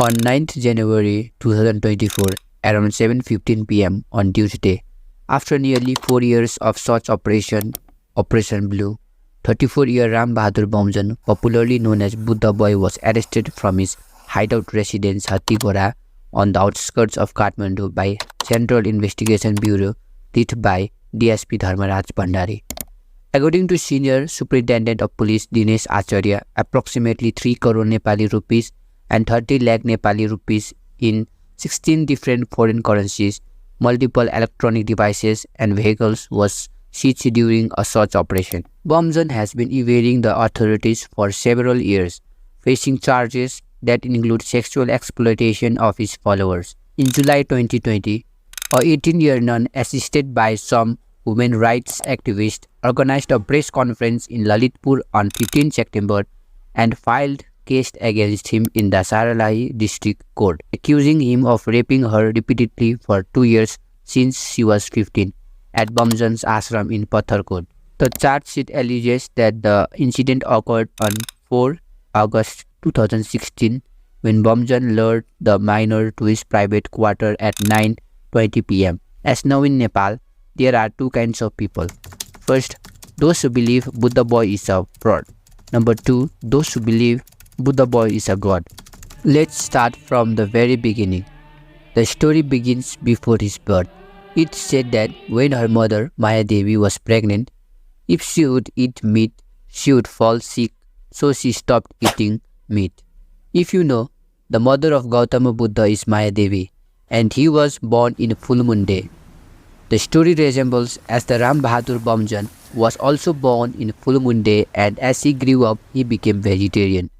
On 9th January 2024, around 7:15 p.m. on Tuesday, after nearly 4 years of such Operation Blue, 34-year Ram Bahadur Bomjon, popularly known as Buddha Boy, was arrested from his hideout residence Hatigora on the outskirts of Kathmandu by Central Investigation Bureau led by DSP Dharmaraj Bhandari. According to Senior Superintendent of Police Dinesh Acharya, approximately 3 crore Nepali rupees and 30 lakh Nepali rupees in 16 different foreign currencies, multiple electronic devices and vehicles was seized during a such operation. Bomjon has been evading the authorities for several years, facing charges that include sexual exploitation of his followers. In July 2020, a 18-year nun assisted by some women rights activists organized a press conference in Lalitpur on 15 September and filed case against him in the Saralai district court, accusing him of raping her repeatedly for 2 years since she was 15 at Bomjon's ashram in Patharkot. The charge sheet alleges that the incident occurred on 4 August 2016 when Bomjon lured the minor to his private quarter at 9:20 p.m. As now in Nepal, there are two kinds of people. First, those who believe Buddha Boy is a fraud. Number 2, those who believe Buddha Boy is a god. Let's start from the very beginning. The story begins before his birth. It's said that when her mother, Maya Devi, was pregnant, if she would eat meat, she would fall sick, so she stopped eating meat. If you know, the mother of Gautama Buddha is Maya Devi, and he was born in full moon day. The story resembles as the Ram Bahadur Bomjon was also born in full moon day, and as he grew up, he became vegetarian.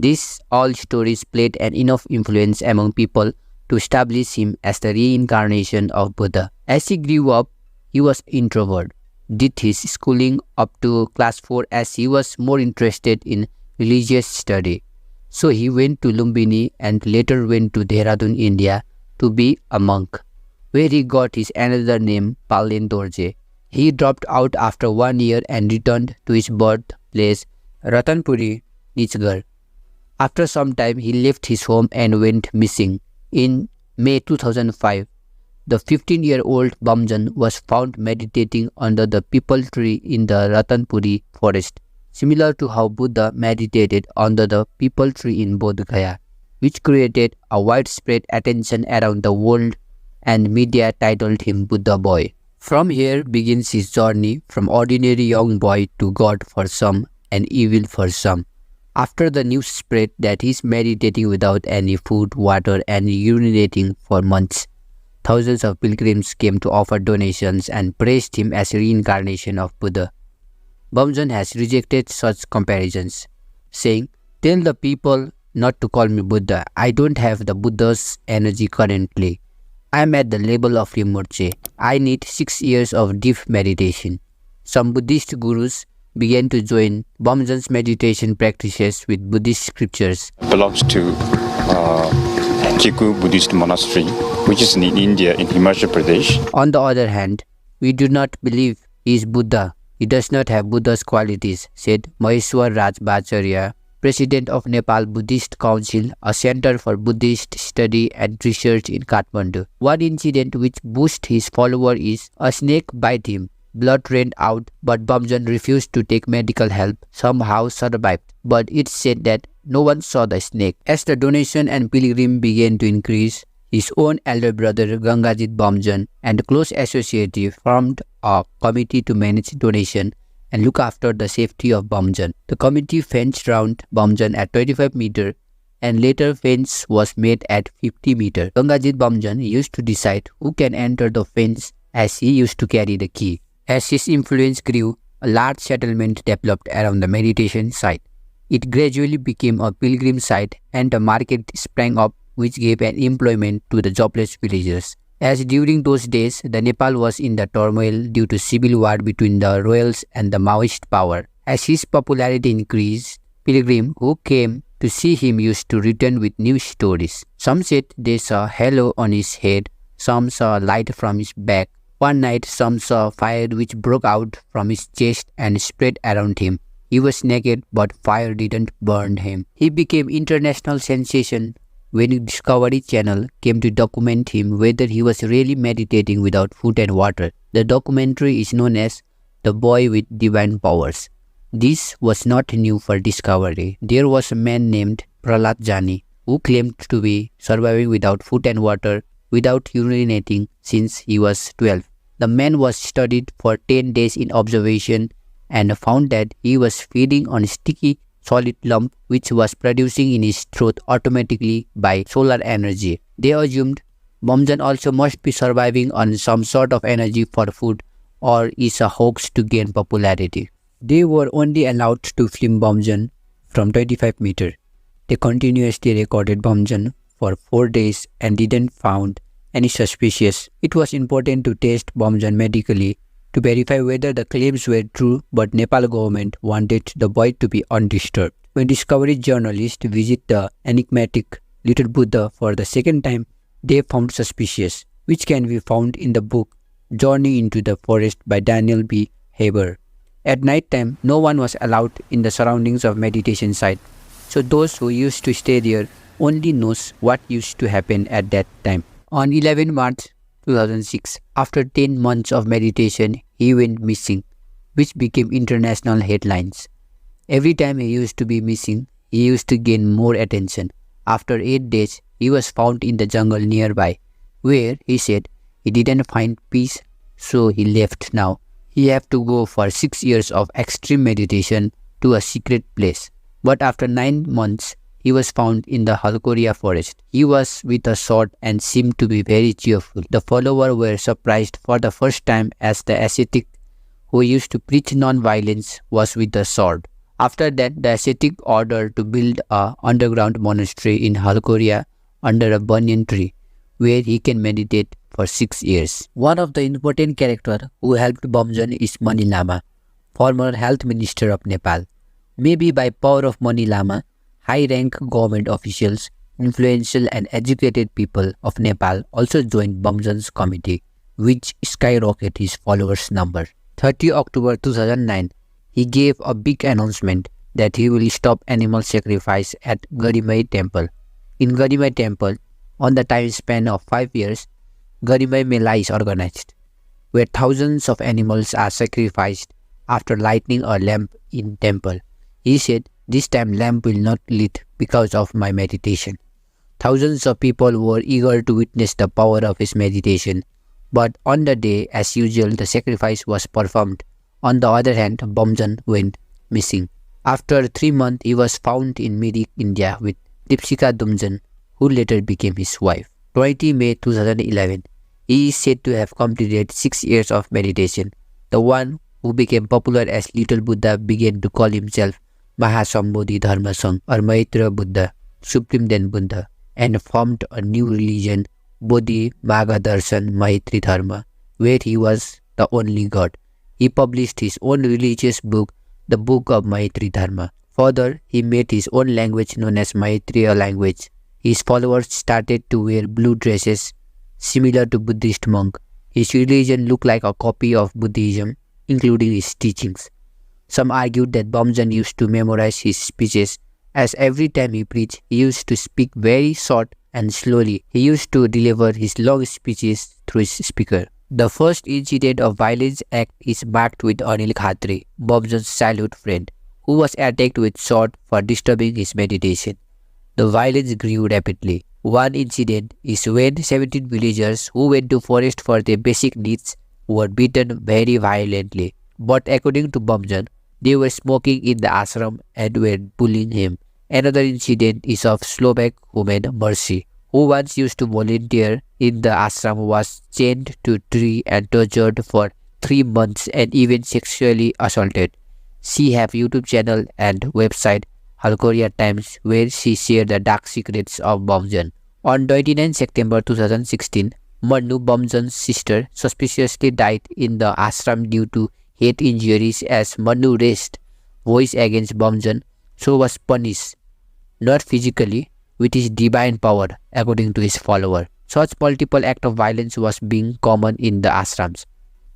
These all stories played an enough influence among people to establish him as the reincarnation of Buddha. As he grew up, he was introvert, did his schooling up to class 4 as he was more interested in religious study. So he went to Lumbini and later went to Dehradun, India to be a monk, where he got his another name, Palen Dorje. He dropped out after 1 year and returned to his birthplace, Ratanpuri, Nijgarh. After some time, he left his home and went missing. In May 2005, the 15-year-old Bomjon was found meditating under the peepal tree in the Ratanpuri forest, similar to how Buddha meditated under the peepal tree in Bodh Gaya, which created a widespread attention around the world, and media titled him Buddha Boy. From here begins his journey from ordinary young boy to God for some and evil for some. After the news spread that he is meditating without any food, water and urinating for months, thousands of pilgrims came to offer donations and praised him as a reincarnation of Buddha. Bomjon has rejected such comparisons, saying, "Tell the people not to call me Buddha. I don't have the Buddha's energy currently. I am at the level of Rimurche. I need 6 years of deep meditation." Some Buddhist gurus began to join Bomjon's meditation practices with Buddhist scriptures. Belongs to Chiku Buddhist Monastery, which is in India, in Himachal Pradesh. On the other hand, we do not believe he is Buddha. He does not have Buddha's qualities, said Maheshwar Raj Bacharya, President of Nepal Buddhist Council, a center for Buddhist study and research in Kathmandu. One incident which boosted his follower is a snake bit him. Blood ran out, but Bomjon refused to take medical help, somehow survived. But it's said that no one saw the snake. As the donation and pilgrim began to increase, his own elder brother Gangajit Bomjon and close associate formed a committee to manage donation and look after the safety of Bomjon. The committee fenced round Bomjon at 25 meters and later fence was made at 50 meters. Gangajit Bomjon used to decide who can enter the fence as he used to carry the key. As his influence grew, a large settlement developed around the meditation site. It gradually became a pilgrim site and a market sprang up which gave an employment to the jobless villagers. As during those days, the Nepal was in the turmoil due to civil war between the royals and the Maoist power. As his popularity increased, pilgrims who came to see him used to return with new stories. Some said they saw a halo on his head, some saw light from his back. One night, some saw fire which broke out from his chest and spread around him. He was naked, but fire didn't burn him. He became international sensation when Discovery Channel came to document him whether he was really meditating without food and water. The documentary is known as The Boy with Divine Powers. This was not new for Discovery. There was a man named Prahlad Jani who claimed to be surviving without food and water, without urinating since he was 12. The man was studied for 10 days in observation and found that he was feeding on sticky solid lump which was producing in his throat automatically by solar energy. They assumed Bomjon also must be surviving on some sort of energy for food or is a hoax to gain popularity. They were only allowed to film Bomjon from 25 meters. They continuously recorded Bomjon for 4 days and didn't find any suspicious. It was important to test Bomjon medically to verify whether the claims were true, but Nepal government wanted the boy to be undisturbed. When Discovery journalists visit the enigmatic little Buddha for the second time, they found suspicious, which can be found in the book Journey into the Forest by Daniel B. Haber. At night time, no one was allowed in the surroundings of meditation site, so those who used to stay there only knows what used to happen at that time. On 11 March 2006, after 10 months of meditation, he went missing, which became international headlines. Every time he used to be missing, he used to gain more attention. After 8 days, he was found in the jungle nearby, where he said he didn't find peace, so he left now. He had to go for 6 years of extreme meditation to a secret place. But after 9 months, he was found in the Halkoria forest. He was with a sword and seemed to be very cheerful. The followers were surprised for the first time as the ascetic who used to preach non-violence was with a sword. After that, the ascetic ordered to build an underground monastery in Halkoria under a banyan tree, where he can meditate for 6 years. One of the important characters who helped Bomjon is Mani Lama, former health minister of Nepal. Maybe by power of Mani Lama, high-rank government officials, influential and educated people of Nepal also joined Bomjon's committee, which skyrocketed his followers' number. 30 October 2009, he gave a big announcement that he will stop animal sacrifice at Garimai Temple. In Garimai Temple, on the time span of 5 years, Garimai Mela is organized, where thousands of animals are sacrificed after lighting a lamp in temple. He said, "This time lamp will not lit because of my meditation." Thousands of people were eager to witness the power of his meditation, but on the day, as usual, the sacrifice was performed. On the other hand, Bomjon went missing. After 3 months, he was found in Mirik, India with Dipsika Dumjan, who later became his wife. 20 May 2011, he is said to have completed 6 years of meditation. The one who became popular as Little Buddha began to call himself Mahasambodhi Dharma Sangh or Maitra Buddha, Supreme then Buddha, and formed a new religion, Bodhi Magadarshan Maitri Dharma, where he was the only god. He published his own religious book, the Book of Maitri Dharma. Further, he made his own language known as Maitreya language. His followers started to wear blue dresses, similar to Buddhist monk. His religion looked like a copy of Buddhism, including his teachings. Some argued that Bomjon used to memorize his speeches, as every time he preached, he used to speak very short and slowly. He used to deliver his long speeches through his speaker. The first incident of violence act is marked with Anil Khatri, Bomjon's childhood friend, who was attacked with sword for disturbing his meditation. The violence grew rapidly. One incident is when 17 villagers who went to forest for their basic needs were beaten very violently. But according to Bomjon, they were smoking in the ashram and were bullying him. Another incident is of Slovak woman Mercy, who once used to volunteer in the ashram, was chained to a tree and tortured for 3 months and even sexually assaulted. She has a YouTube channel and website, Halkoria Times, where she shared the dark secrets of Bomjon. On 29 September 2016, Manu, Bomjon's sister, suspiciously died in the ashram due to head injuries. As Manu raised voice against Bomjon, so was punished, not physically, with his divine power, according to his follower. Such multiple acts of violence was being common in the ashrams.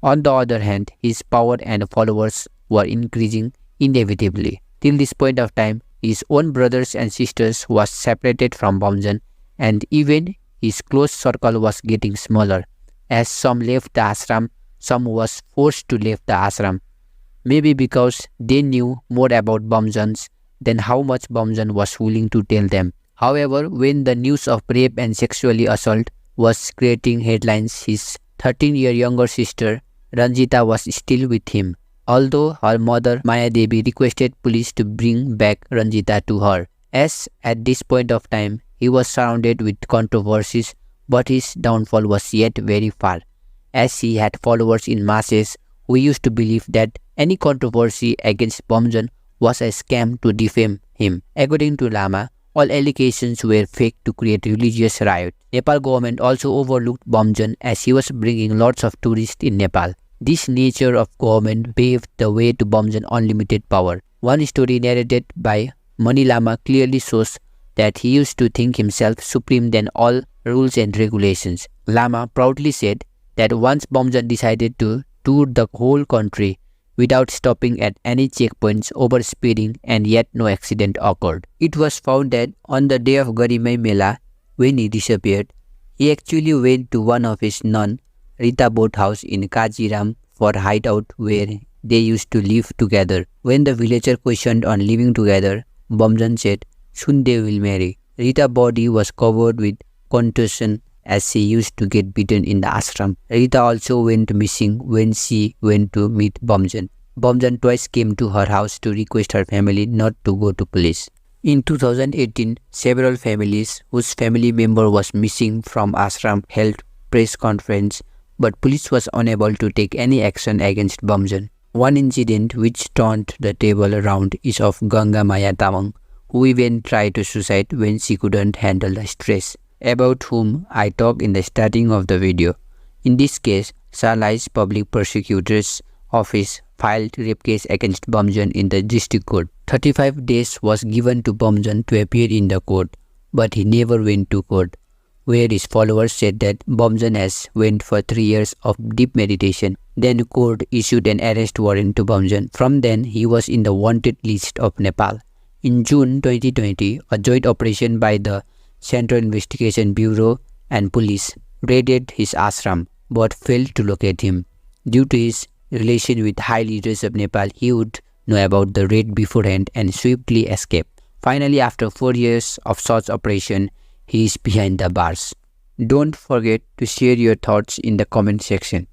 On the other hand, his power and followers were increasing inevitably. Till this point of time, his own brothers and sisters was separated from Bomjon and even his close circle was getting smaller. As some left the ashram, some was forced to leave the ashram, maybe because they knew more about Bomjons than how much Bomjon was willing to tell them. However, when the news of rape and sexual assault was creating headlines, his 13-year younger sister Ranjita was still with him, although her mother Maya Devi requested police to bring back Ranjita to her. As at this point of time, he was surrounded with controversies, but his downfall was yet very far, as he had followers in masses who used to believe that any controversy against Bomjon was a scam to defame him. According to Lama, all allegations were fake to create religious riot. Nepal government also overlooked Bomjon as he was bringing lots of tourists in Nepal. This nature of government paved the way to Bomjon unlimited power. One story narrated by Mani Lama clearly shows that he used to think himself supreme than all rules and regulations. Lama proudly said that once Bomjon decided to tour the whole country without stopping at any checkpoints, overspeeding, and yet no accident occurred. It was found that on the day of Garimai Mela, when he disappeared, he actually went to one of his nun, Rita boat house in Kajiram for hideout where they used to live together. When the villager questioned on living together, Bomjon said, soon they will marry. Rita's body was covered with contusion as she used to get beaten in the ashram. Rita also went missing when she went to meet Bomjon. Bomjon twice came to her house to request her family not to go to police. In 2018, several families whose family member was missing from ashram held press conference, but police was unable to take any action against Bomjon. One incident which turned the table around is of Ganga Maya Tamang, who even tried to suicide when she couldn't handle the stress, about whom I talked in the starting of the video. In this case, Salai's public prosecutor's office filed rape case against Bomjon in the district court. 35 days was given to Bomjon to appear in the court, but he never went to court, where his followers said that Bomjon has went for 3 years of deep meditation. Then court issued an arrest warrant to Bomjon. From then, he was in the wanted list of Nepal. In June 2020, a joint operation by the Central Investigation Bureau and police raided his ashram but failed to locate him. Due to his relation with high leaders of Nepal, he would know about the raid beforehand and swiftly escape. Finally, after 4 years of such operation, he is behind the bars. Don't forget to share your thoughts in the comment section.